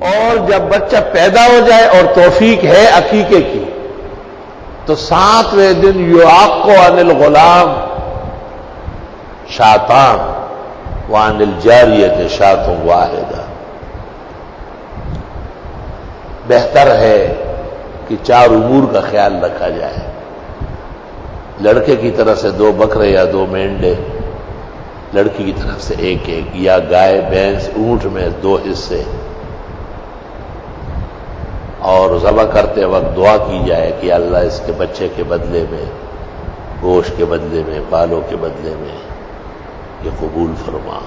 اور جب بچہ پیدا ہو جائے اور توفیق ہے عقیقے کی تو 7ویں دن یعاق عن الغلام شاتان وعن الجاریۃ شاۃ واحدہ. بہتر ہے کہ 4 امور کا خیال رکھا جائے. لڑکے کی طرف سے 2 بکرے یا 2 مینڈے، لڑکی کی طرف سے 1 یا گائے بھینس اونٹ میں 2 حصے، اور ذبح کرتے وقت دعا کی جائے کہ اللہ اس کے بچے کے بدلے میں، گوشت کے بدلے میں، بالوں کے بدلے میں یہ قبول فرما،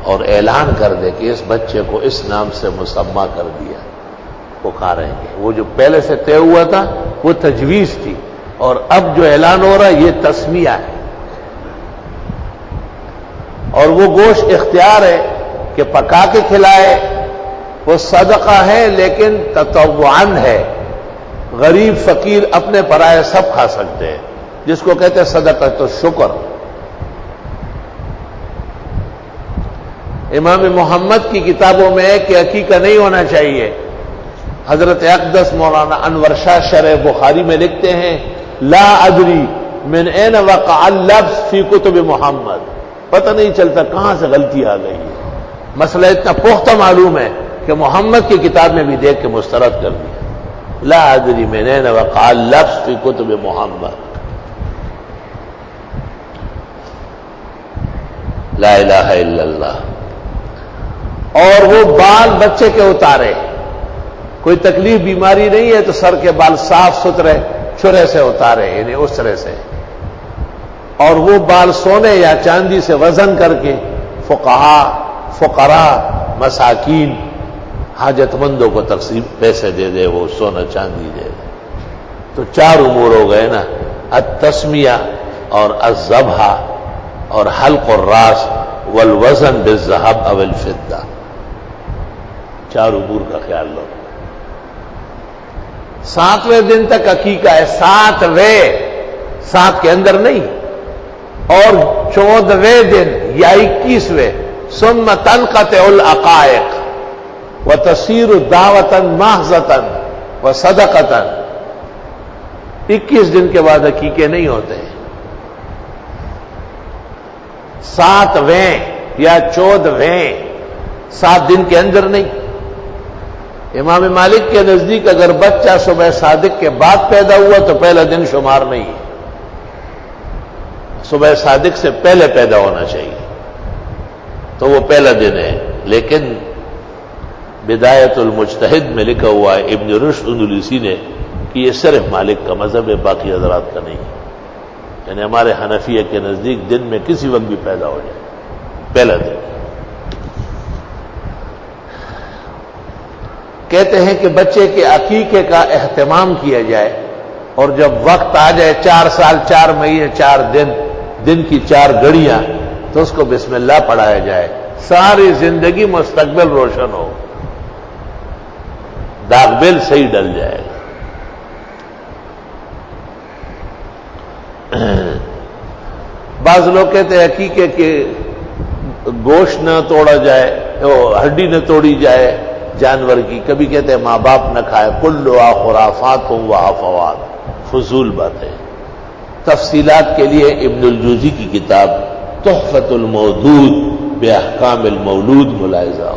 اور اعلان کر دے کہ اس بچے کو اس نام سے مسمى کر دیا، پکاریں گے. وہ جو پہلے سے طے ہوا تھا وہ تجویز تھی، اور اب جو اعلان ہو رہا ہے یہ تسمیہ ہے. اور وہ گوشت اختیار ہے کہ پکا کے کھلائے، وہ صدقہ ہے لیکن تطوعاً ہے. غریب فقیر اپنے پرائے سب کھا سکتے ہیں، جس کو کہتے ہیں صدقہ تو شکر. امام محمد کی کتابوں میں ہے کہ عقیقہ نہیں ہونا چاہیے. حضرت اقدس مولانا انور شاہ شرح بخاری میں لکھتے ہیں لا ادری من این وقع اللفظ فی کتب محمد، پتہ نہیں چلتا کہاں سے غلطی آ گئی ہے. مسئلہ اتنا پختہ معلوم ہے کہ محمد کی کتاب میں بھی دیکھ کے مسترد کر دیا. لا ادری من این وقع اللفظ فی کتب محمد. لا الہ الا اللہ. اور وہ بال بچے کے اتارے، کوئی تکلیف بیماری نہیں ہے تو سر کے بال صاف ستھرے چھرے سے اتارے، یعنی اسرے سے. اور وہ بال سونے یا چاندی سے وزن کر کے فقراء مساکین حاجت مندوں کو تقسیم پیسے دے دے، وہ سونا چاندی دے دے. تو 4 امور ہو گئے نا، التسمیہ اور الذبح اور حلق الراس والوزن بالذهب او الفضہ. 4 امور کا خیال لو. 7ویں دن تک عقیقہ ہے. 7 کے اندر نہیں، اور 14ویں دن یا 21ویں ثم تنقطع العقائق وتصير دعوة محضة وصدقة. 21 دن کے بعد عقیقے نہیں ہوتے. 7ویں یا 14ویں، 7 دن کے اندر نہیں. امام مالک کے نزدیک اگر بچہ صبح صادق کے بعد پیدا ہوا تو پہلا دن شمار نہیں ہے، صبح صادق سے پہلے پیدا ہونا چاہیے تو وہ پہلا دن ہے. لیکن بدایت المجتہد میں لکھا ہوا ہے ابن رشد اندلسی نے کہ یہ صرف مالک کا مذہب ہے، باقی حضرات کا نہیں. یعنی ہمارے حنفیہ کے نزدیک دن میں کسی وقت بھی پیدا ہو جائے پہلا دن. کہتے ہیں کہ بچے کے عقیقے کا اہتمام کیا جائے، اور جب وقت آ جائے 4 سال 4 مہینے 4 دن کی 4 گھڑیاں، تو اس کو بسم اللہ پڑھایا جائے. ساری زندگی مستقبل روشن ہو، داغ بل صحیح ڈل جائے گا. بعض لوگ کہتے ہیں عقیقے کے گوشت نہ توڑا جائے، ہڈی نہ توڑی جائے جانور کی. کبھی کہتے ہیں ماں باپ نہ کھائے. کلھا خرافات و افوات، فضول باتیں. تفصیلات کے لیے ابن الجوزی کی کتاب تحفۃ المودود باحکام المولود ملاحظہ.